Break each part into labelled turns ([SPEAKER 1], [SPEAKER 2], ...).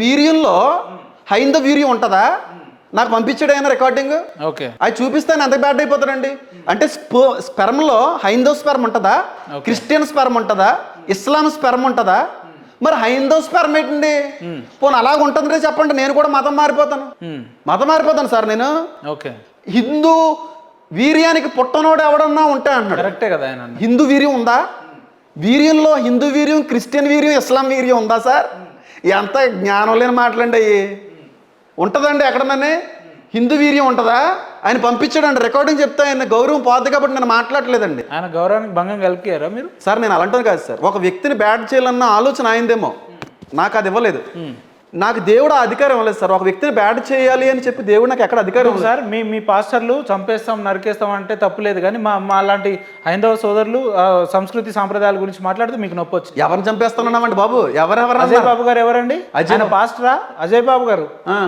[SPEAKER 1] వీర్యంలో హైందవ వీర్యం ఉంటుందా? నాకు పంపించాడు ఆయన రికార్డింగ్.
[SPEAKER 2] ఓకే,
[SPEAKER 1] అది చూపిస్తాను ఎంత బ్యాడ్ అయిపోతాడండి. అంటే స్పెర్మ్లో హైందవ స్పెర్మ్ ఉంటుందా, క్రిస్టియన్ స్పెర్మ్ ఉంటుందా, ఇస్లాం స్పెర్మ్ ఉంటుందా? మరి హైందవ స్పెర్మ్ ఏంటండి? పోనీ అలాగ ఉంటుంది చెప్పండి, నేను కూడా మతం మారిపోతాను సార్ నేను.
[SPEAKER 2] ఓకే,
[SPEAKER 1] హిందూ వీర్యానికి పుట్టనోడు ఎవడన్నా ఉంటే అన్నాడు.
[SPEAKER 2] కరెక్టే కదా ఆయన.
[SPEAKER 1] హిందూ వీర్యం ఉందా? వీర్యంలో హిందూ వీర్యం, క్రిస్టియన్ వీర్యం, ఇస్లాం వీర్యం ఉందా సార్? ఎంత జ్ఞానం లేని మాటలండి అయ్యి. ఉంటుందండి ఎక్కడననే హిందూ వీర్యం ఉంటుందా? ఆయన పంపించాడండి రికార్డింగ్. చెప్తే ఆయన గౌరవం పోద్ది కాబట్టి నేను మాట్లాడలేదండి.
[SPEAKER 2] ఆయన గౌరవానికి భంగం కలిపారా మీరు?
[SPEAKER 1] సార్ నేను అలాంటిది కాదు సార్. ఒక వ్యక్తిని బ్యాడ్ చేయాలన్న ఆలోచన ఆయనదేమో, నాకు అది ఇవ్వలేదు. నాకు దేవుడు అధికారం ఇవ్వలేదు సార్. ఒక వ్యక్తిని బ్యాడ్ చేయాలి అని చెప్పి దేవుడు నాకు ఎక్కడ అధికారం
[SPEAKER 2] సార్. మీ పాస్టర్లు చంపేస్తాం నరికేస్తాం అంటే తప్పులేదు, కానీ మా లాంటి హైందవ సోదరులు సంస్కృతి సాంప్రదాయాల గురించి మాట్లాడితే మీకు నొప్పి వచ్చి
[SPEAKER 1] ఎవరిని చంపేస్తున్నామండి బాబు? ఎవరెవరు?
[SPEAKER 2] అజయ్ బాబు గారు ఎవరండి? ఆయన పాస్టరా? అజయ్ బాబు గారు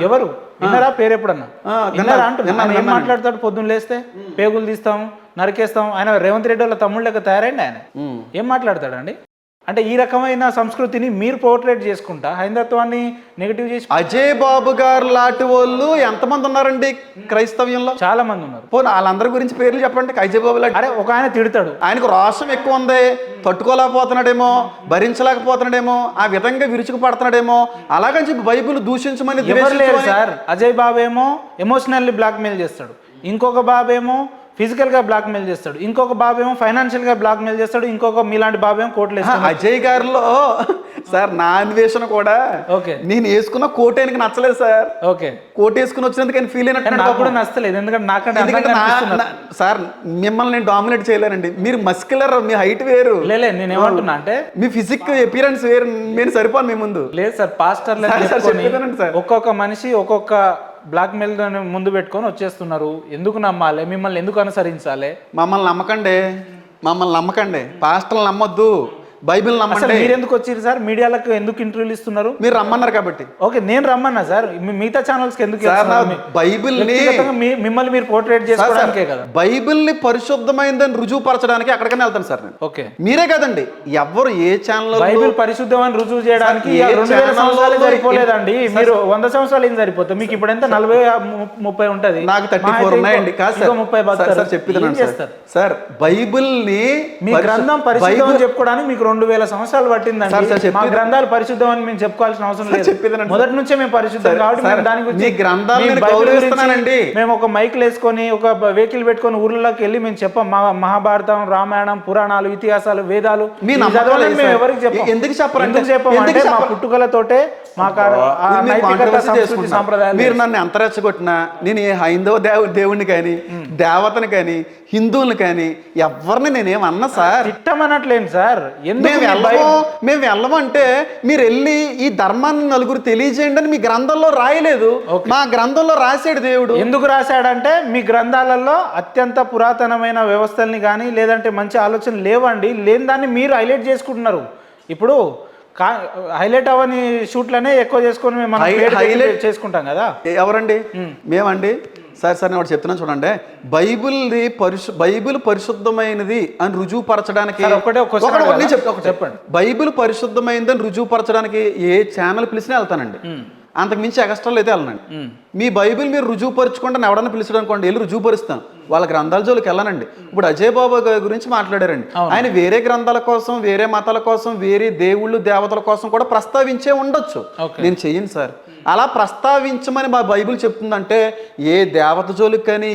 [SPEAKER 2] ఎవరు? విన్నారా పేరు ఎప్పుడన్నా? విన్నారా అంటున్నా. ఏం మాట్లాడతాడు? పొద్దున్న లేస్తే పేగులు తీస్తాం, నరికేస్తాం. ఆయన రేవంత్ రెడ్డి వాళ్ళ తమ్ముళ్ళ లెక్క తయారైండి ఆయన. ఏం మాట్లాడతాడండి? అంటే ఈ రకమైన సంస్కృతిని మీరు పోర్ట్రేట్ చేసుకుంటా హైందత్వాన్ని నెగిటివ్ చేసి.
[SPEAKER 1] అజయ్ బాబు గారు లాంటి వాళ్ళు ఎంతమంది ఉన్నారండి క్రైస్తవ్యంలో?
[SPEAKER 2] చాలా మంది ఉన్నారు.
[SPEAKER 1] పోనీ వాళ్ళందరి గురించి పేర్లు చెప్పండి. అజయ్ బాబు లాంటి.
[SPEAKER 2] అరే ఒక ఆయన తిడతాడు,
[SPEAKER 1] ఆయనకు రోషం ఎక్కువ ఉంది, తట్టుకోలేకపోతున్నాడేమో, భరించలేకపోతున్నాడేమో, ఆ విధంగా విరుచుకు పడుతున్నాడేమో, అలాగని చెప్పి బైబిల్ దూషించమని
[SPEAKER 2] లేదు సార్. అజయ్ బాబు ఏమో ఎమోషనల్లీ బ్లాక్మెయిల్ చేస్తాడు, ఇంకొక బాబేమో ఫిజికల్గా బ్లాక్మెయిల్ చేస్తాడు, ఇంకొక బాబేమో ఫైనాన్షియల్గా బ్లాక్మెయిల్ చేస్తాడు, ఇంకొక మీలాంటి బాబేమో కోట్లు వేస్తాడు.
[SPEAKER 1] అజయ్ గారిలో సార్ నా అన్వేషణ కూడా
[SPEAKER 2] ఓకే,
[SPEAKER 1] నేను వేసుకున్న కోట్ ఆయనకి నచ్చలేదు సార్.
[SPEAKER 2] ఓకే,
[SPEAKER 1] కోట్ వేసుకుని వచ్చినందుకు ఆయన ఫీల్ అయినట్టు
[SPEAKER 2] నాకు కూడా నచ్చలేదు. ఎందుకంటే
[SPEAKER 1] సార్ మిమ్మల్ని నేను డామినేట్ చేయలేనండి. మీరు మస్కులర్, మీ హైట్ వేరు.
[SPEAKER 2] లేదు నేను ఏమంటున్నా అంటే
[SPEAKER 1] మీ ఫిజిక్ అపియరెన్స్ వేరు. నేను సరిపోను మీ ముందు.
[SPEAKER 2] లేదు సార్, పాస్టర్లు ఒక్కొక్క మనిషి ఒక్కొక్క బ్లాక్మెయిల్ ముందు పెట్టుకొని వచ్చేస్తున్నారు. ఎందుకు నమ్మాలి? మిమ్మల్ని ఎందుకు అనుసరించాలి?
[SPEAKER 1] మమ్మల్ని నమ్మకండి. పాస్టర్లు నమ్మొద్దు, బైబిల్ నమ్మండి.
[SPEAKER 2] మీరు ఎందుకు వచ్చారు సార్? మీడియాలకు ఎందుకు ఇంటర్వ్యూలు ఇస్తున్నారు?
[SPEAKER 1] మీరు రమ్మన్నారు కాబట్టి.
[SPEAKER 2] ఓకే, నేను రమ్మన్నా సార్. మిగతా ఛానల్స్ ఎందుకు?
[SPEAKER 1] బైబిల్
[SPEAKER 2] మిమ్మల్ని మీరు పోర్ట్రేట్ చేసుకోవడానికే కదా.
[SPEAKER 1] బైబిల్ ని పరిశుద్ధమైందని రుజువుపరచడానికి అక్కడికైనా వెళ్తాను సార్ నేను.
[SPEAKER 2] ఓకే,
[SPEAKER 1] మీరే కదండి, ఎవరు ఏ ఛానల్
[SPEAKER 2] బైబిల్ పరిశుద్ధమని రుజువు చేయడానికి 2000 సంవత్సరాలు సరిపోలేదండి. మీరు 100 సంవత్సరాలు ఏం సరిపోతుంది? మీకు ఇప్పుడు ఎంత 40-30 ఉంటది.
[SPEAKER 1] నాకు 34 ఉన్నాయండి. కాదు సార్,
[SPEAKER 2] 30
[SPEAKER 1] చెప్పిదనండి సార్. బైబిల్ ని
[SPEAKER 2] మీ గ్రంథం పరిశుద్ధం చెప్పుకోవడానికి మీకు 2000 సంవత్సరాలు పట్టిందండి. మా గ్రంథాలు పరిశుద్ధం అని మేము చెప్పుకోవాల్సిన అవసరం లేదు. మొదటి నుంచే మేము పరిశుద్ధం కాబట్టి దాని గురించి మేము ఒక మైకులు వేసుకొని ఒక వెహికల్ పెట్టుకొని ఊర్లలోకి వెళ్ళి మేము చెప్పాం. మహాభారతం, రామాయణం, పురాణాలు, ఇతిహాసాలు, వేదాలు మేము ఎవరికి చెప్పాం. ఎందుకు చెప్పామంటే మా పుట్టుకలతోటే సాంప్రదాయాలు.
[SPEAKER 1] మీరు నన్ను ఎంత రెచ్చగొట్టినా నేను ఏ హైందవ దేవుణ్ణి కానీ, దేవతని కానీ, హిందువుని కానీ ఎవరిని నేనేమన్నా సార్?
[SPEAKER 2] తిట్టమనట్లేను సార్.
[SPEAKER 1] మేము వెళ్ళమంటే మీరు వెళ్ళి ఈ ధర్మాన్ని నలుగురు తెలియజేయండి అని మీ గ్రంథంలో రాయలేదు. మా గ్రంథంలో రాశాడు దేవుడు.
[SPEAKER 2] ఎందుకు రాశాడంటే మీ గ్రంథాలలో అత్యంత పురాతనమైన వ్యవస్థల్ని కానీ లేదంటే మంచి ఆలోచనలు లేవండి. లేని దాన్ని మీరు హైలైట్ చేసుకుంటున్నారు. ఇప్పుడు హైలైట్ అవని షూట్లనే ఎక్కువ చేసుకొని మేము హైలైట్ చేసుకుంటాం కదా.
[SPEAKER 1] ఎవరండి? మేమండి. సార్ నేను ఒకటి చెప్తున్నాను చూడండి. బైబిల్ పరిశుద్ధమైనది అని రుజువుపరచడానికి
[SPEAKER 2] చెప్పండి.
[SPEAKER 1] బైబిల్ పరిశుద్ధమైనది అని రుజువుపరచడానికి ఏ ఛానల్ పిలిచినా వెళ్తానండి. అంతకు మించి ఎక్స్ట్రాలు అయితే వెళ్ళనండి. మీ బైబిల్ మీరు రుజువుపరుచుకుంటే ఎవడన్నా పిలిచాడు అనుకోండి, వెళ్ళి రుజువుపరుస్తాను. వాళ్ళ గ్రంథాల జోలికి వెళ్ళనండి. ఇప్పుడు అజయ్ బాబు గురించి మాట్లాడారండి. ఆయన వేరే గ్రంథాల కోసం, వేరే మతాల కోసం, వేరే దేవుళ్ళు దేవతల కోసం కూడా ప్రస్తావించే ఉండొచ్చు. నేను చెయ్యను సార్. అలా ప్రస్తావించమని మా బైబిల్ చెప్తుందంటే ఏ దేవత జోలికి కానీ.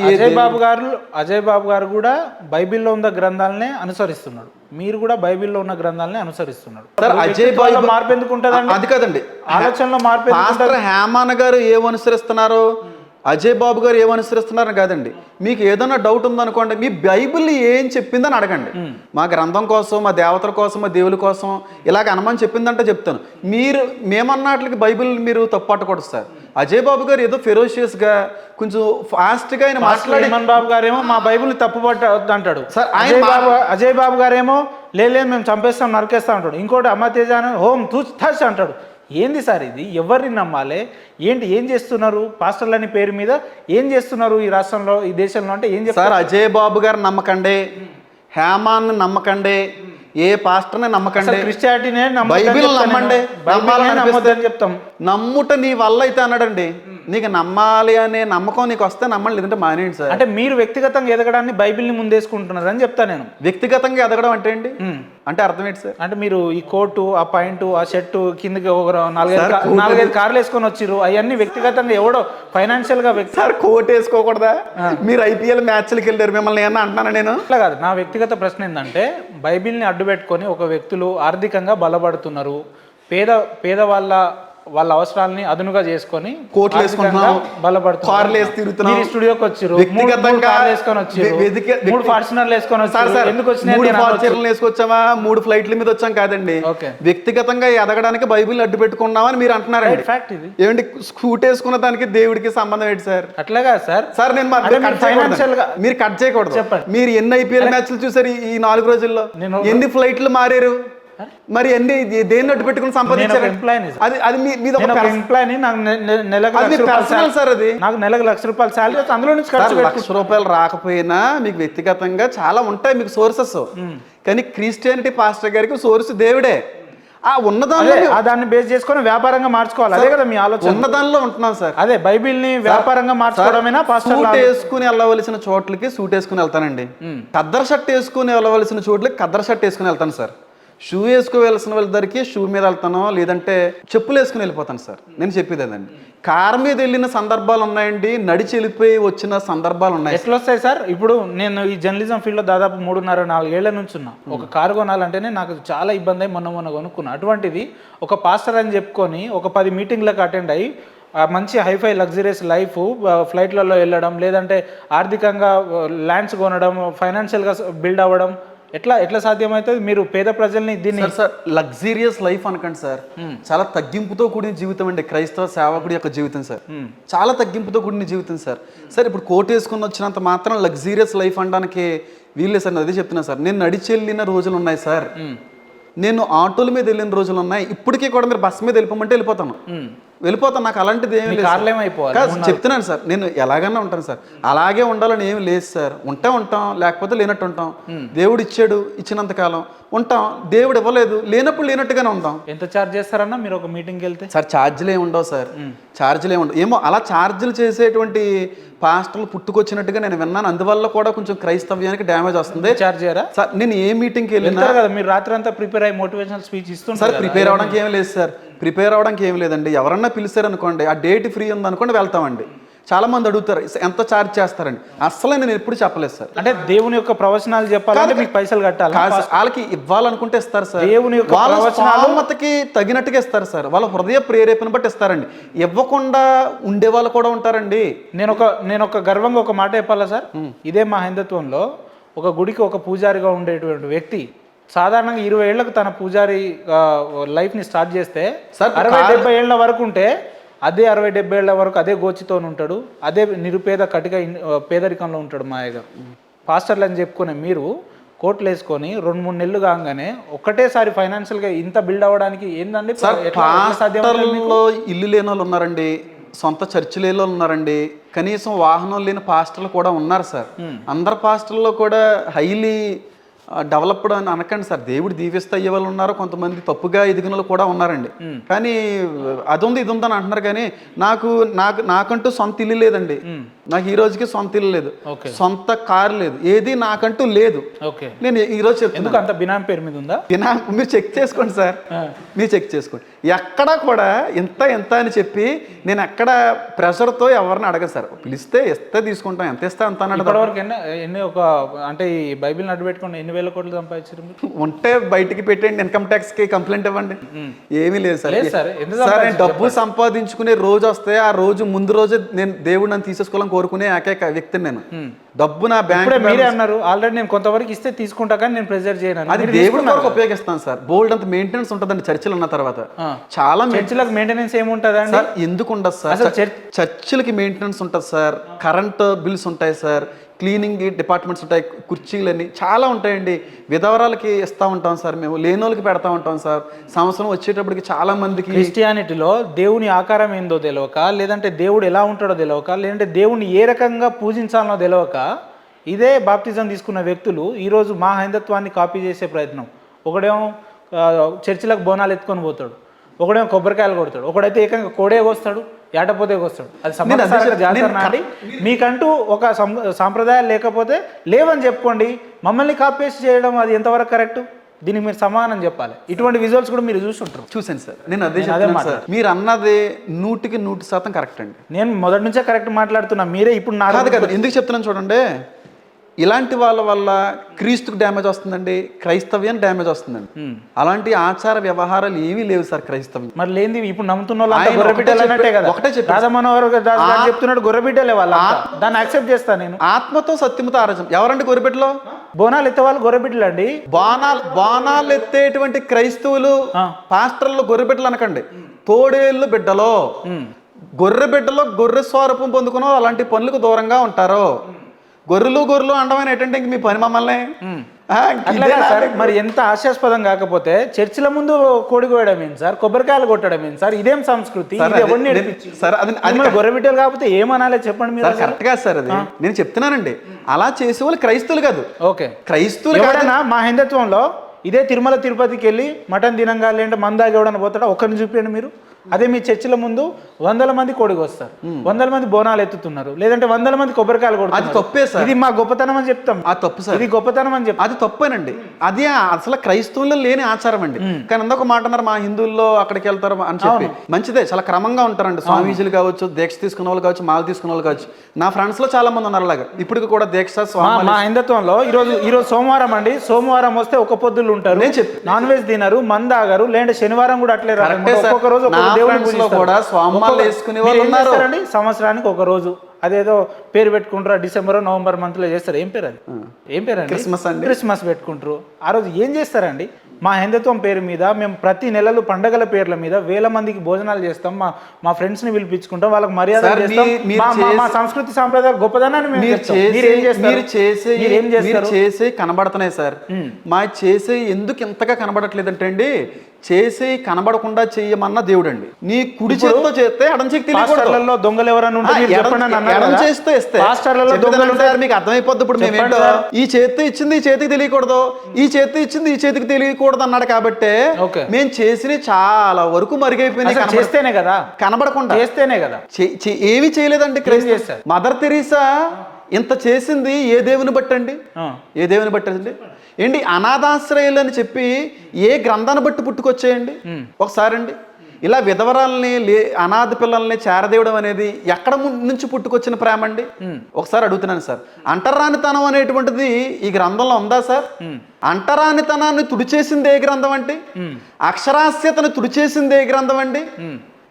[SPEAKER 2] అజయ్ బాబు గారు కూడా బైబిల్లో ఉన్న గ్రంథాలనే అనుసరిస్తున్నాడు. మీరు కూడా బైబిల్లో ఉన్న గ్రంథాలనే అనుసరిస్తున్నాడు.
[SPEAKER 1] అజయ్ బాబు
[SPEAKER 2] మార్పు ఎందుకు ఉంటుందండి?
[SPEAKER 1] అది కాదండి,
[SPEAKER 2] ఆలోచనలో మార్పు.
[SPEAKER 1] హేమాన్ గారు ఏమనుసరిస్తున్నారు, అజయ్ బాబు గారు ఏమనుసరిస్తున్నారని కాదండి. మీకు ఏదైనా డౌట్ ఉందనుకోండి, మీ బైబిల్ ఏం చెప్పిందని అడగండి. మా గ్రంథం కోసం, మా దేవతల కోసం, మా దేవుల కోసం ఇలాగ అనమని చెప్పిందంటే చెప్తాను. మేమన్నట్లకి బైబిల్ మీరు తప్పట్టకూడదు సార్. అజయ్ బాబు గారు ఏదో ఫెరోషియస్గా కొంచెం ఫాస్ట్గా ఆయన మాట్లాడి,
[SPEAKER 2] బాబు గారేమో మా బైబిల్ తప్పుపట్టద్దు అంటాడు సార్. అజయ్ బాబు గారేమో లేదు మేము చంపేస్తాం, నరికేస్తాం అంటాడు. ఇంకోటి అమ్మ తేజ హోమ్ థస్ అంటాడు. ఏంది సార్ ఇది? ఎవరిని నమ్మాలి? ఏం చేస్తున్నారు? పాస్టర్లని పేరు మీద ఏం చేస్తున్నారు ఈ రాష్ట్రంలో, ఈ దేశంలో అంటే ఏం చెప్తారు?
[SPEAKER 1] అజయ్ బాబు గారు నమ్మకండి, హేమాన్ని నమ్మకండి, ఏ పాస్టర్ని నమ్మకండి,
[SPEAKER 2] క్రిస్టియానిటీనే
[SPEAKER 1] బైబిల్ నమ్మండి,
[SPEAKER 2] నమ్మొద్దని చెప్తాం.
[SPEAKER 1] నమ్ముట నీ వల్ల అయితే అన్నాడండి. నీకు నమ్మాలి అనే నమ్మకం నీకు వస్తే నమ్మండి, లేదంటే మానేయండి సార్.
[SPEAKER 2] అంటే మీరు వ్యక్తిగతంగా ఎదగడాన్ని బైబిల్ని ముందేసుకుంటున్నారు అని చెప్తా నేను.
[SPEAKER 1] వ్యక్తిగతంగా ఎదగడం అంటే ఏంటి అంటే అర్థం ఏంటి సార్?
[SPEAKER 2] అంటే మీరు ఈ కోటు, ఆ పాయింట్, ఆ షర్టు, కిందకి ఒక నాలుగైదు కార్లు వేసుకొని వచ్చిర్రు, అవన్నీ వ్యక్తిగతంగా ఎవడో ఫైనాన్షియల్ గా
[SPEAKER 1] సార్ కోట్ వేసుకోకూడదా? మీరు IPL మ్యాచ్లకి వెళ్ళారు, మిమ్మల్ని ఏమన్నా అంటున్నాను నేను?
[SPEAKER 2] అట్లా కాదు. నా వ్యక్తిగత ప్రశ్న ఏంటంటే, బైబిల్ని అడ్డు పెట్టుకొని ఒక వ్యక్తులు ఆర్థికంగా బలపడుతున్నారు, వాళ్ళ అవసరాలని అదునుగా చేసుకొని
[SPEAKER 1] కోట్లు వేసుకుంటున్నాం,
[SPEAKER 2] బలపడుతున్నారు, స్టూడియోకి వచ్చారు, మూడు ఫార్చునర్లు వేసుకొని వచ్చారు. ఎందుకు
[SPEAKER 1] వేసుకొచ్చామా, 3 ఫ్లైట్ల మీద వచ్చాం కాదండి. వ్యక్తిగతంగా ఎదగడానికి బైబిల్ అడ్డు పెట్టుకున్నామని మీరు అంటున్నారండి.
[SPEAKER 2] ఫ్యాక్ట్ ఇది.
[SPEAKER 1] ఏమండి స్కూట్ వేసుకున్న దానికి దేవుడికి సంబంధం ఏంటి సార్?
[SPEAKER 2] అట్లాగా సార్.
[SPEAKER 1] సార్ నేను మీరు కట్ చేయకూడదు. చెప్పండి, మీరు ఎన్ని IPL మ్యాచ్లు చూసారు ఈ 4 రోజుల్లో? ఎన్ని ఫ్లైట్లు మారారు? మరి అన్ని దేన్ని అడ్డు పెట్టుకుని సంపాదించారు?
[SPEAKER 2] నాకు నెలకు ₹1,00,000 శాలరీ, అందులో నుంచి
[SPEAKER 1] ₹1,00,000 రాకపోయినా మీకు వ్యక్తిగతంగా చాలా ఉంటాయి మీకు సోర్సెస్. కానీ క్రిస్టియానిటీ పాస్టర్ గారికి సోర్స్ దేవుడే. ఆ ఉన్నదాన్ని
[SPEAKER 2] దాన్ని బేస్ చేసుకొని వ్యాపారంగా మార్చుకోవాలి. అదే కదా మీ ఆలోచన?
[SPEAKER 1] ఉన్నదానిలో ఉంటున్నాం సార్.
[SPEAKER 2] అదే బైబిల్ ని వ్యాపారంగా మార్చుకోవడమేనా?
[SPEAKER 1] సూట్ వేసుకుని వెళ్ళవలసిన చోట్లకి సూట్ వేసుకుని వెళ్తానండి, కద్దర్ షర్ట్ వేసుకుని వెళ్ళవలసిన చోట్లకి కద్దర్ షర్ట్ వేసుకుని వెళ్తాను సార్. షూ వేసుకోవలసిన వాళ్ళకి షూ మీద వెళ్తాను, లేదంటే చెప్పులు వేసుకుని వెళ్ళిపోతాను సార్. నేను చెప్పేది అదండి. కార్ మీద వెళ్ళిన సందర్భాలు ఉన్నాయండి, నడిచి వెళ్ళిపోయి వచ్చిన సందర్భాలు ఉన్నాయి.
[SPEAKER 2] ఎట్లా వస్తాయి సార్? ఇప్పుడు నేను ఈ జర్నలిజం ఫీల్డ్లో దాదాపు 3.5-4 ఏళ్ల నుంచి ఉన్నా. ఒక కారు కొనాలంటేనే నాకు చాలా ఇబ్బంది అయ్యి మొన్న కొనుక్కున్నా. అటువంటిది ఒక పాస్టర్ అని చెప్పుకొని ఒక 10 మీటింగ్లకు అటెండ్ అయ్యి మంచి హైఫై లగ్జరియస్ లైఫ్, ఫ్లైట్లలో వెళ్ళడం, లేదంటే ఆర్థికంగా ల్యాండ్స్ కొనడం, ఫైనాన్షియల్గా బిల్డ్ అవ్వడం ఎట్లా సాధ్యమవుతుంది? మీరు పేద ప్రజల్ని దీన్ని
[SPEAKER 1] సార్ లగ్జరియస్ లైఫ్ అనకండి సార్. చాలా తగ్గింపుతో కూడిన జీవితం అండి క్రైస్తవ సేవకుడి యొక్క జీవితం సార్. చాలా తగ్గింపుతో కూడిన జీవితం సార్. సార్ ఇప్పుడు కోట్ వేసుకుని వచ్చినంత మాత్రం లగ్జరియస్ లైఫ్ అనడానికి వీళ్ళే సార్. అదే చెప్తున్నా సార్. నేను నడిచి వెళ్ళిన రోజులు ఉన్నాయి సార్, నేను ఆటోల మీద వెళ్ళిన రోజులు ఉన్నాయి. ఇప్పటికీ కూడా మీరు బస్సు మీద వెళ్ళిపోమంటే వెళ్ళిపోతాను. నాకు అలాంటిది ఏమి లేదు. చెప్తున్నాను సార్, నేను ఎలాగన్నా ఉంటాను సార్. అలాగే ఉండాలని ఏమి లేదు సార్. ఉంటాం, లేకపోతే లేనట్టు ఉంటాం. దేవుడు ఇచ్చాడు, ఇచ్చినంత కాలం ఉంటాం. దేవుడు ఇవ్వలేదు, లేనప్పుడు లేనట్టుగానే ఉంటాం.
[SPEAKER 2] ఎంత ఛార్జ్ చేస్తారన్నా మీరు ఒక మీటింగ్కి వెళ్తే?
[SPEAKER 1] సార్ ఛార్జీలు ఏమి ఉండవు సార్, ఛార్జీలు ఏమి ఉండవు. ఏమో అలా ఛార్జీలు చేసేటువంటి పాస్టర్లు పుట్టుకొచ్చినట్టుగా నేను విన్నాను. అందువల్ల కూడా కొంచెం క్రైస్తవ్యానికి డ్యామేజ్ వస్తుంది.
[SPEAKER 2] ఛార్జ్ చేయరా
[SPEAKER 1] సార్? నేను ఏ మీటింగ్కి వెళ్ళినా
[SPEAKER 2] కదా, మీరు రాత్రి అంతా ప్రిపేర్ అయ్యి మోటివేషనల్ స్పీచ్ ఇస్తున్నారు
[SPEAKER 1] సార్. ప్రిపేర్ అవడానికి ఏం లేదు సార్, ప్రిపేర్ అవడానికి ఏం లేదండి. ఎవరన్నా పిలిచారనుకోండి, ఆ డేట్ ఫ్రీ ఉందనుకోండి, వెళ్తామండి. చాలా మంది అడుగుతారు ఎంత ఛార్జ్ చేస్తారండి. అసలు నేను ఎప్పుడు చెప్పలేదు సార్.
[SPEAKER 2] అంటే దేవుని యొక్క ప్రవచనాలు చెప్పాలంటే మీకు పైసలు కట్టాలి.
[SPEAKER 1] వాళ్ళకి ఇవ్వాలనుకుంటే ఇస్తారు సార్. దేవుని యొక్క వాళ్ళకి తగినట్టుగా ఇస్తారు సార్. వాళ్ళ హృదయ ప్రేరేపణ బట్టి ఇస్తారండి. ఇవ్వకుండా ఉండే వాళ్ళు కూడా ఉంటారండి.
[SPEAKER 2] నేను ఒక గర్వంగా ఒక మాట చెప్పాలా సార్? ఇదే మా హిందుత్వంలో ఒక గుడికి ఒక పూజారిగా ఉండేటువంటి వ్యక్తి సాధారణంగా 20 ఏళ్లకు తన పూజారి లైఫ్ని స్టార్ట్ చేస్తే 60-70 ఏళ్ల వరకు ఉంటే అదే 60-70 ఏళ్ల వరకు అదే గోచితో ఉంటాడు, అదే నిరుపేద కటిక పేదరికంలో ఉంటాడు మాయగా. పాస్టర్లు అని చెప్పుకునే మీరు కోట్లు వేసుకొని 2-3 నెలలు కాగానే ఒక్కటేసారి ఫైనాన్షియల్గా ఇంత బిల్డ్ అవ్వడానికి ఏంటండి?
[SPEAKER 1] ఇల్లు లేని వాళ్ళు ఉన్నారండి, సొంత చర్చి లేని వాళ్ళు ఉన్నారండి, కనీసం వాహనం లేని పాస్టర్లు కూడా ఉన్నారు సార్. అందరు పాస్టర్లో కూడా హైలీ డెవలప్డ్ అని అనకండి సార్. దేవుడు దీవిస్తే అయ్యే వాళ్ళు ఉన్నారు, కొంతమంది తప్పుగా ఎదిగిన వాళ్ళు కూడా ఉన్నారండి. కానీ అది ఉంది ఇది ఉందని అంటున్నారు. కానీ నాకంటూ సొంత ఇల్లు లేదండి. నాకు ఈ రోజుకి సొంత ఇల్లు లేదు, సొంత కారు లేదు, ఏది నాకంటూ లేదు. నేను ఈ రోజు చెప్తాను,
[SPEAKER 2] అంత బినామీ పేరు మీద ఉందా?
[SPEAKER 1] మీరు చెక్ చేసుకోండి సార్, మీరు చెక్ చేసుకోండి. ఎక్కడా కూడా ఎంత అని చెప్పి నేను ఎక్కడ ప్రెషర్తో ఎవరిని అడగను సార్. పిలిస్తే ఇస్తే తీసుకుంటాం, ఎంత ఇస్తే అంత
[SPEAKER 2] ఇప్పటివరకు ఎన్ని అంటే ఈ బైబిల్ని అడ్డు పెట్టుకుని ఎన్ని వేల కోట్లు సంపాదించారు?
[SPEAKER 1] ఉంటే బయటికి పెట్టండి, ఇన్కమ్ ట్యాక్స్ కి కంప్లైంట్ ఇవ్వండి. ఏమీ లేదు సార్. సార్ డబ్బు సంపాదించుకునే రోజు వస్తే ఆ రోజు ముందు రోజే నేను దేవుడు నన్ను తీసేసుకోవాలని కోరుకునే ఏకైక వ్యక్తిని నేను. డబ్బు నా బ్యాంక్
[SPEAKER 2] మీరే అన్నారు ఆల్రెడీ, నేను కొంతవరకు ఇస్తే తీసుకుంటా కానీ నేను ప్రెజర్ చేయను.
[SPEAKER 1] అది దేవుడి వరకు ఉపయోగిస్తాను సార్. బోల్డ్ అంత మెయింటెనెన్స్ ఉంటుందండి చర్చిలు ఉన్న తర్వాత. చాలా
[SPEAKER 2] చర్చిలకు మెయింటెనెన్స్ ఏముంటుంది
[SPEAKER 1] సార్? ఎందుకు ఉండదు సార్? చర్చిలకి మెయింటెనెన్స్ ఉంటుంది సార్, కరెంట్ బిల్స్ ఉంటాయి సార్, క్లీనింగ్ డిపార్ట్మెంట్స్ ఉంటాయి, కుర్చీలన్నీ చాలా ఉంటాయండి. విధవరాలకి ఇస్తూ ఉంటాం సార్, మేము లేనోళ్ళకి పెడతా ఉంటాం సార్. సంవత్సరం వచ్చేటప్పటికి చాలా మందికి
[SPEAKER 2] క్రిస్టియానిటీలో దేవుని ఆకారం ఏందో తెలియక, లేదంటే దేవుడు ఎలా ఉంటాడో తెలియక, లేదంటే దేవుడిని ఏ రకంగా పూజించాలనో తెలియక ఇదే బాప్టిజం తీసుకున్న వ్యక్తులు ఈరోజు మా హైందత్వాన్ని కాపీ చేసే ప్రయత్నం. ఒకడేమో చర్చిలకు బోనాలు ఎత్తుకొని పోతాడు, ఒకడేమో కొబ్బరికాయలు కొడతాడు, ఒకడైతే ఏకంగా కోడే కోస్తాడు, ఏటపోతే కోస్తాడు. అది సమాచార జాతర నాటి మీకంటూ ఒక సాంప్రదాయాలు లేకపోతే లేవని చెప్పుకోండి. మమ్మల్ని కాపేసి చేయడం అది ఎంతవరకు కరెక్ట్? దీనికి మీరు సమానం చెప్పాలి. ఇటువంటి విజువల్స్ కూడా మీరు చూసుంటారు.
[SPEAKER 1] చూసాను సార్, నేను అదే సార్. మీరు అన్నది 100% కరెక్ట్ అండి.
[SPEAKER 2] నేను మొదటి నుంచే కరెక్ట్ మాట్లాడుతున్నా, మీరే ఇప్పుడు నా
[SPEAKER 1] కాదు కదా. ఎందుకు చెప్తున్నాను చూడండి, ఇలాంటి వాళ్ళ వల్ల క్రీస్తుకు డ్యామేజ్ వస్తుందండి, క్రైస్తవ్యం డ్యామేజ్ వస్తుందండి. అలాంటి ఆచార వ్యవహారాలు ఏమీ లేవు సార్ క్రైస్తవ్యం.
[SPEAKER 2] మరి లేనిది ఇప్పుడు నమ్ముతున్న వాళ్ళు గొర్రెబిడ్డలు అన్నట్టే కదా.
[SPEAKER 1] ఒకటే చెప్పి
[SPEAKER 2] రాధా మనోహర్ దాస్ గారు చెప్తున్నాడు గొర్రెబిడ్డలే వాళ్ళ, దాన్ని యాక్సెప్ట్ చేస్తాను నేను.
[SPEAKER 1] ఆత్మతో సత్యముతో ఆరాధన. ఎవరండి గొర్రెబిడ్డలో?
[SPEAKER 2] బోనాలు ఎత్తే వాళ్ళు గొర్రెబిడ్డలు అండి.
[SPEAKER 1] బాణాలు ఎత్తేటువంటి క్రైస్తవులు పాస్టర్లు గొర్రెబిడ్డలు అనకండి, తోడేళ్ళు బిడ్డలో. గొర్రె బిడ్డలో గొర్రె స్వరూపం పొందుకున్న అలాంటి పనులకు దూరంగా ఉంటారు. గొర్రెలు అండమైన ఏంటంటే ఇంక మీ పని మమ్మల్ని.
[SPEAKER 2] మరి ఎంత హాస్యాస్పదం కాకపోతే చర్చిల ముందు కోడి కోయడం ఏంటి సార్, కొబ్బరికాయలు కొట్టడం ఏంటి సార్? ఇదేం సంస్కృతి? గొర్రెబిడ్డలు కాకపోతే ఏమనాలి చెప్పండి మీరు.
[SPEAKER 1] కరెక్ట్ కాదు సార్ అది, నేను చెప్తున్నానండి. అలా చేసే వాళ్ళు క్రైస్తువులు కాదు.
[SPEAKER 2] ఓకే,
[SPEAKER 1] క్రైస్తువులు
[SPEAKER 2] ఎవరైనా మా హిందుత్వంలో ఇదే తిరుమల తిరుపతికి వెళ్ళి మటన్ తినంగా లేదంటే మందాగి ఎవడన్నా పోతాడా? ఒక్కరిని చూపించండి మీరు. అదే మీ చర్చిల ముందు 100 మంది కోడికి వస్తారు, 100 మంది బోనాలు ఎత్తుతున్నారు, లేదంటే 100 మంది కొబ్బరికాయలు కొడుతున్నారు.
[SPEAKER 1] అది తప్పే సార్.
[SPEAKER 2] ఇది మా గొప్పతనం అని చెప్తాం.
[SPEAKER 1] అది తప్పు సార్,
[SPEAKER 2] ఇది గొప్పతనం అని చెప్తాం.
[SPEAKER 1] అది తప్పేనండి. అది అసలు క్రైస్తవుల్లో లేని ఆచారం అండి. కానీ అందొక మాట అన్నారు, మా హిందువుల్లో అక్కడికి వెళ్తారు అని చెప్పి. మంచిదే, చాలా క్రమంగా ఉంటారండి. స్వామీజీలు కావచ్చు, దీక్ష తీసుకున్న వాళ్ళు కావచ్చు, మాల తీసుకున్న వాళ్ళు కావచ్చు. నా ఫ్రెండ్స్ లో చాలా మంది ఉన్నారు అలాగా. ఇప్పుడు కూడా దీక్ష
[SPEAKER 2] మా హిందుత్వంలో ఈరోజు సోమవారం అండి, సోమవారం వస్తే ఒక పొద్దులు ఉంటారు, నాన్ వెజ్ తినరు, మందు ఆగారు, లేదంటే శనివారం కూడా అట్లే ఒక్కొక్క రోజు సంవత్సరానికి ఒక రోజు అదేదో పేరు పెట్టుకుంటారు, డిసెంబర్ నవంబర్ మంత్ లో చేస్తారు. ఏం పేరు అది? ఏం పేరు అండి? క్రిస్మస్ పెట్టుకుంటారు. ఆ రోజు ఏం చేస్తారండి? మా హిందుత్వం పేరు మీద మేము ప్రతి నెలలు పండగల పేర్ల మీద 1000 మందికి భోజనాలు చేస్తాం, మా ఫ్రెండ్స్ ని పిలిపించుకుంటాం, వాళ్ళకి మర్యాద చేస్తాం. మా సంస్కృతి సాంప్రదాయాలు గొప్పదనాన్ని
[SPEAKER 1] చేసి కనబడుతున్నాయి సార్. మా చేసే ఎందుకు ఇంతగా కనబడట్లేదంటే అండి, చేసి కనబడకుండా చెయ్యమన్న దేవుడు అండి. నీ కుడి చేతితో చేస్తే ఎడం చేతికి తెలియకూడదు.
[SPEAKER 2] దొంగలు ఎవరన్నా ఉంటే
[SPEAKER 1] ఎడం చేస్తే ఇస్తే మీకు అర్థమైపోద్ది. ఇప్పుడు మేమేంటో ఈ చేతి ఇచ్చింది ఈ చేతికి తెలియకూడదు, ఈ చేతి ఇచ్చింది ఈ చేతికి తెలియకూడదు అన్నాడు. కాబట్టి మేము చేసి చాలా వరకు మరుగైపోయినాయి.
[SPEAKER 2] చేస్తేనే కదా,
[SPEAKER 1] కనబడకుండా
[SPEAKER 2] చేస్తేనే కదా.
[SPEAKER 1] ఏమీ చేయలేదండి. మదర్ తెరీసా ఇంత చేసింది ఏ దేవుని బట్టండి? ఏ దేవుని బట్టండి? ఏంటి అనాథాశ్రయాలు అని చెప్పి ఏ గ్రంథాన్ని బట్టి పుట్టుకొచ్చేయండి? ఒకసారి అండి, ఇలా విధవరాలని అనాథ పిల్లల్ని చేరదేవడం అనేది ఎక్కడ నుంచి పుట్టుకొచ్చిన ప్రేమ అండి? ఒకసారి అడుగుతున్నాను సార్. అంటరానితనం అనేటువంటిది ఈ గ్రంథంలో ఉందా సార్? అంటరానితనాన్ని తుడిచేసింది ఏ గ్రంథం అండి? అక్షరాస్యతను తుడిచేసింది ఏ గ్రంథం అండి?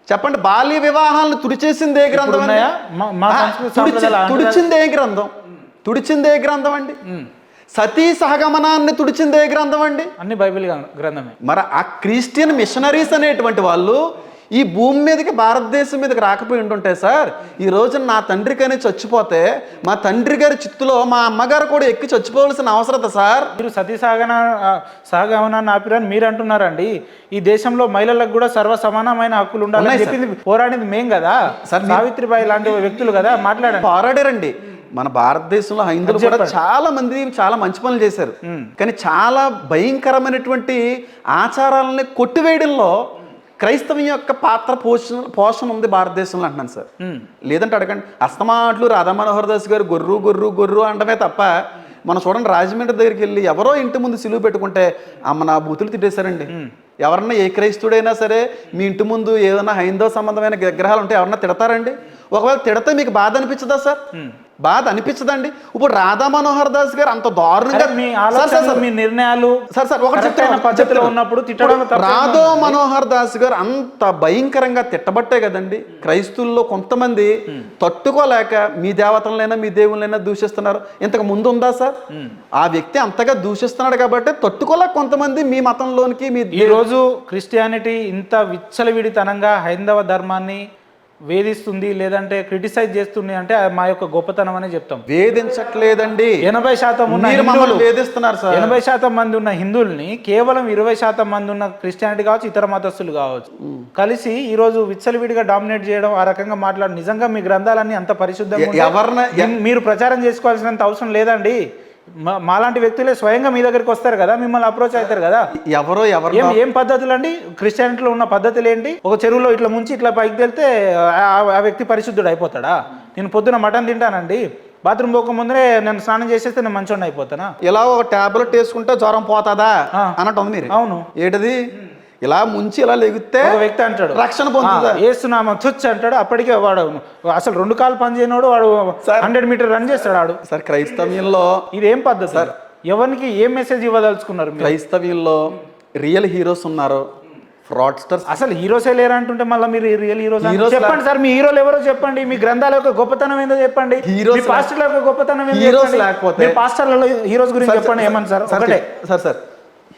[SPEAKER 1] చెప్పండి. బాల్య వివాహాలను తుడిచేసింది ఏ గ్రంథం? తుడిచింది ఏ గ్రంథం? తుడిచింది ఏ గ్రంథం అండి? సతీ సహగమనాన్ని తుడిచిందే గ్రంథం అండి.
[SPEAKER 2] అన్ని బైబిల్ గ్రంథమే.
[SPEAKER 1] మరి ఆ క్రిస్టియన్ మిషనరీస్ అనేటువంటి వాళ్ళు ఈ భూమి మీదకి, భారతదేశం మీదకి రాకపోయి ఉంటుంటే సార్, ఈ రోజున నా తండ్రికని చచ్చిపోతే మా తండ్రి గారి చిత్తులో మా అమ్మగారు కూడా ఎక్కి చచ్చిపోవాల్సిన అవసరత సార్.
[SPEAKER 2] మీరు సతీ సహగమనాన్ని ఆపిరని మీరు అంటున్నారండి. ఈ దేశంలో మహిళలకు కూడా సర్వ సమానమైన హక్కులు ఉండాలని చెప్పింది, పోరాడింది మేం కదా సార్. సావిత్రిబాయి లాంటి వ్యక్తులు కదా మాట్లాడారు,
[SPEAKER 1] పోరాడారండి. మన భారతదేశంలో హైందువులు కూడా చాలా మంది చాలా మంచి పనులు చేశారు. కానీ చాలా భయంకరమైనటువంటి ఆచారాలని కొట్టివేయడంలో క్రైస్తవం యొక్క పాత్ర పోషణ ఉంది భారతదేశంలో అంటున్నాను సార్. లేదంటే అడగండి, అస్తమాట్లు రాధా మనోహర్ దాస్ గారు గొర్రు అంటమే తప్ప, మనం చూడండి రాజమండ్రి దగ్గరికి వెళ్ళి ఎవరో ఇంటి ముందు సిలువు పెట్టుకుంటే అమ్మ నా బూతులు తిట్టేశారండి. ఎవరన్నా ఏ క్రైస్తుడైనా సరే మీ ఇంటి ముందు ఏదైనా హైందవ సంబంధమైన విగ్రహాలు ఉంటే ఎవరన్నా తిడతారండి? ఒకవేళ తిడితే మీకు బాధ అనిపించదా సార్? బాధ అనిపించదండి. ఇప్పుడు రాధా మనోహర్ దాస్ గారు అంత దారుణంగా
[SPEAKER 2] మీ నిర్ణయాలు పద్ధతిలో ఉన్నప్పుడు
[SPEAKER 1] రాధా మనోహర్ దాస్ గారు అంత భయంకరంగా తిట్టబట్టే కదండి క్రైస్తువుల్లో కొంతమంది తట్టుకోలేక మీ దేవతలైనా మీ దేవుళ్ళైనా దూషిస్తున్నారు. ఇంతకు ముందు ఉందా సార్? ఆ వ్యక్తి అంతగా దూషిస్తున్నాడు కాబట్టి తట్టుకోలేక కొంతమంది మీ మతంలోనికి.
[SPEAKER 2] ఈ రోజు క్రిస్టియానిటీ ఇంత విచ్చలవిడితనంగా హైందవ ధర్మాన్ని వేధిస్తుంది, లేదంటే క్రిటిసైజ్ చేస్తుంది అంటే మా యొక్క గొప్పతనం అనే చెప్తాం.
[SPEAKER 1] వేధించట్లేదండి.
[SPEAKER 2] 80%
[SPEAKER 1] వేధిస్తున్నారు సార్.
[SPEAKER 2] 80% మంది ఉన్న హిందువుల్ని కేవలం 20% మంది ఉన్న క్రిస్టియానిటీ కావచ్చు, ఇతర మతస్థులు కావచ్చు, కలిసి ఈ రోజు విచ్చలవిడిగా డామినేట్ చేయడం, ఆ రకంగా మాట్లాడు. నిజంగా మీ గ్రంథాలన్నీ అంత పరిశుద్ధంగా మీరు ప్రచారం చేసుకోవాల్సినంత అవసరం లేదండి. మాలాంటి వ్యక్తులే స్వయంగా మీ దగ్గరికి వస్తారు కదా, మిమ్మల్ని అప్రోచ్ అవుతారు కదా.
[SPEAKER 1] ఎవరో
[SPEAKER 2] ఏం పద్ధతులు అండి? క్రిస్టియానిటీలో ఉన్న పద్ధతులు ఏంటి? ఒక చెరువులో ఇట్లా ముంచి ఇట్లా పైకి వెళ్తే ఆ వ్యక్తి పరిశుద్ధుడు అయిపోతాడా? నేను పొద్దున మటన్ తింటానండి, బాత్రూమ్ పోక ముందరే నేను స్నానం చేసేస్తే నేను మంచోడిని అయిపోతానా?
[SPEAKER 1] ఇలా ఒక టాబ్లెట్ వేసుకుంటే జ్వరం పోతాదా అన్నట్టు ఉంది మీరు.
[SPEAKER 2] అవును.
[SPEAKER 1] ఏంటది? ఇలా ముంచి ఇలా లెగితే
[SPEAKER 2] ఒక వ్యక్తి అంటాడు
[SPEAKER 1] రక్షణ పొందుతుందా?
[SPEAKER 2] ఏస్తున్నామా తుచ్చ అంటాడు. అప్పటికే వాడు అసలు 2 కాళ్ళు పని చేయనోడు వాడు 100 మీటర్ రన్ చేస్తాడు వాడు.
[SPEAKER 1] సార్ క్రైస్తవ్యంలో
[SPEAKER 2] ఇది ఏం పద్ధతి సార్? ఎవరికి ఏం మెసేజ్ ఇవ్వదలుచుకున్నారు?
[SPEAKER 1] క్రైస్తవ్యంలో రియల్ హీరోస్ ఉన్నారు, ఫ్రాడ్స్టర్స్.
[SPEAKER 2] అసలు హీరోసే లేరు అంటుంటే మళ్ళీ మీరు రియల్ హీరోస్ చెప్పండి సార్. మీ హీరోలు ఎవరో చెప్పండి, మీ గ్రంథాల యొక్క గొప్పతనం ఏందో చెప్పండి, మీ పాస్టర్ల యొక్క గొప్పతనం ఏందో చెప్పండి.
[SPEAKER 1] లేకపోతే
[SPEAKER 2] పాస్టర్లలో హీరోస్ గురించి చెప్పండి. ఏమన్నా సార్? ఒకటే
[SPEAKER 1] సార్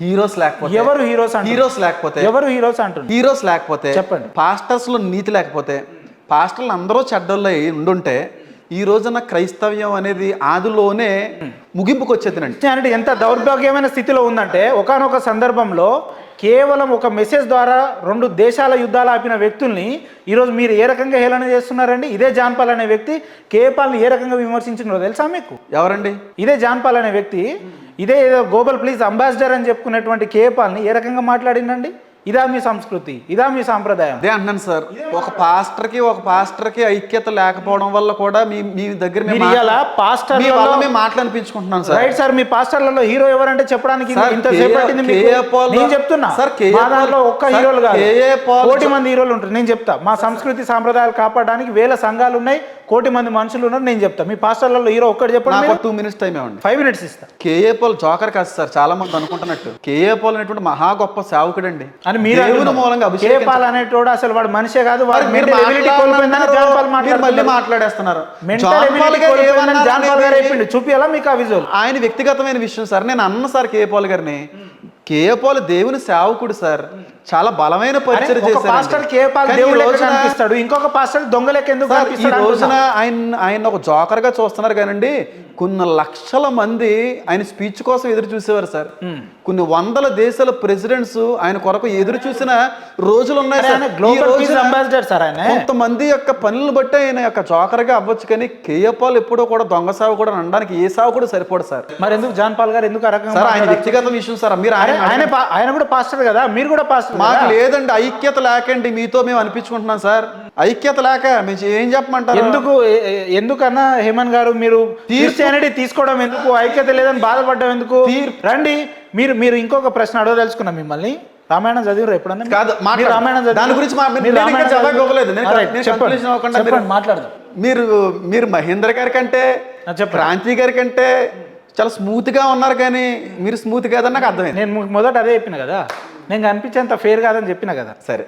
[SPEAKER 1] హీరోస్ లేకపోతే
[SPEAKER 2] ఎవరు హీరోస్ అంటే?
[SPEAKER 1] హీరోస్ లేకపోతే
[SPEAKER 2] ఎవరు హీరోస్ అంటుంది?
[SPEAKER 1] హీరోస్ లేకపోతే
[SPEAKER 2] చెప్పండి.
[SPEAKER 1] పాస్టర్స్ లో నీతి లేకపోతే, పాస్టర్లు అందరూ చెడ్డోళ్ళు ఉండుంటే ఈ రోజున క్రైస్తవ్యం అనేది ఆదిలోనే ముగింపుకు వచ్చేదినండి.
[SPEAKER 2] అంటే ఎంత దౌర్భాగ్యమైన స్థితిలో ఉందంటే, ఒకానొక సందర్భంలో కేవలం ఒక మెసేజ్ ద్వారా 2 దేశాల యుద్ధాలు ఆపిన వ్యక్తుల్ని ఈరోజు మీరు ఏ రకంగా హేళన చేస్తున్నారండి? ఇదే జాన్ పాల్ అనే వ్యక్తి కేపాల్ని ఏ రకంగా విమర్శించినారో తెలుసా మీకు?
[SPEAKER 1] ఎవరండి?
[SPEAKER 2] ఇదే జాన్ పాల్ అనే వ్యక్తి ఇదే ఏదో గ్లోబల్ ప్లీజ్ అంబాసిడర్ అని చెప్పుకునేటువంటి కేపాల్ని ఏ రకంగా మాట్లాడిందండి? ఇదా మీ సంస్కృతి? ఇదా మీ సాంప్రదాయం?
[SPEAKER 1] అదే అంటున్నాను సార్. ఒక పాస్టర్కి ఐక్యత లేకపోవడం వల్ల కూడా మీ దగ్గర మాట్లాడిపించుకుంటున్నాను సార్.
[SPEAKER 2] Right sir. మీ పాస్టర్లలో హీరో ఎవరంటే చెప్పడానికి ఇంతసేపు పట్టింది నేను చెప్తున్నా సార్. మా దాంట్లో ఒక్క హీరోలు కాదు, 1,000,000 మంది హీరోలు ఉంటారు. నేను చెప్తా, మా సంస్కృతి సాంప్రదాయాలు కాపాడడానికి 1,000 సంఘాలు ఉన్నాయి, 1,000,000 మంది మనుషులు ఉన్నారు. నేను చెప్తా, మీ పాస్టర్లలో హీరో ఒక్కటి చెప్పండి.
[SPEAKER 1] 2 minutes టైం ఇవ్వండి.
[SPEAKER 2] 5 minutes ఇస్తా.
[SPEAKER 1] కేఏ పాల్ జోకర్ కాదు సార్, చాలా మంది అనుకుంటున్నట్టు. కేఏ పాల్ అనేటువంటి మహా గొప్ప సేవకుడు అండి
[SPEAKER 2] అని మీరు
[SPEAKER 1] మూలంగా
[SPEAKER 2] కేపాల్ అనేటోడు అసలు వాడు మనిషే కాదు.
[SPEAKER 1] మళ్ళీ మాట్లాడేస్తున్నారు.
[SPEAKER 2] చూపియాలా మీకు ఆ విజువల్?
[SPEAKER 1] ఆయన వ్యక్తిగతమైన విషయం సార్. నేను అన్న సార్ కేఏ పాల్ గారిని. కేఏ పాల్ దేవుని సేవకుడు సార్, చాలా బలమైన పరిచయం
[SPEAKER 2] చేశాడు. ఇంకొక పాస్టర్ దొంగ లెక్క ఎందుకు
[SPEAKER 1] ఈ రోజున ఆయన ఒక జోకర్ గా చూస్తున్నారు కానండి, కొన్ని లక్షల మంది ఆయన స్పీచ్ కోసం ఎదురు చూసేవారు సార్. కొన్ని 100 దేశాల ప్రెసిడెంట్స్ ఆయన కొరకు ఎదురు చూసిన రోజులు ఉన్నాయి సార్. కొంతమంది యొక్క పనులను బట్టి ఆయన యొక్క జోకర్ గా అవ్వచ్చు, కానీ కేఏ పాల్ ఎప్పుడో కూడా దొంగ సాగు కూడా అనడానికి ఏ సాగు కూడా సరిపోడు సార్.
[SPEAKER 2] మరి ఎందుకు జాన్ పాల్ గారు ఎందుకు
[SPEAKER 1] సార్? ఆయన వ్యక్తిగత విషయం సార్. మీరు
[SPEAKER 2] ఆయన కూడా పాస్టర్ కదా, మీరు కూడా పాస్టర్.
[SPEAKER 1] మాకు లేదండి ఐక్యత లేకండి, మీతో మేము అనిపించుకుంటున్నాం సార్. ఐక్యత లేక మేము ఏం చెప్పమంటారు?
[SPEAKER 2] ఎందుకన్నా హేమంత్ గారు, మీరు క్రిస్టియానిటీ తీసుకోవడం ఎందుకు? ఐక్యత లేదని బాధపడడం ఎందుకు? రండి, మీరు ఇంకొక ప్రశ్న అడగదలుచుకున్నా మిమ్మల్ని. రామాయణం చదివారు ఎప్పుడన్నా?
[SPEAKER 1] కాదు, రామాయణం దాని గురించి
[SPEAKER 2] మాట్లాడదాం.
[SPEAKER 1] మీరు మహేంద్ర గారి కంటే, క్రాంతి గారి కంటే చాలా స్మూత్ గా ఉన్నారు, కానీ మీరు స్మూత్ కాదని నాకు అర్థమైంది.
[SPEAKER 2] నేను మొదట అదే చెప్పిన కదా, నేను కనిపించేంత ఫేర్ కాదని చెప్పిన కదా.
[SPEAKER 1] సరే.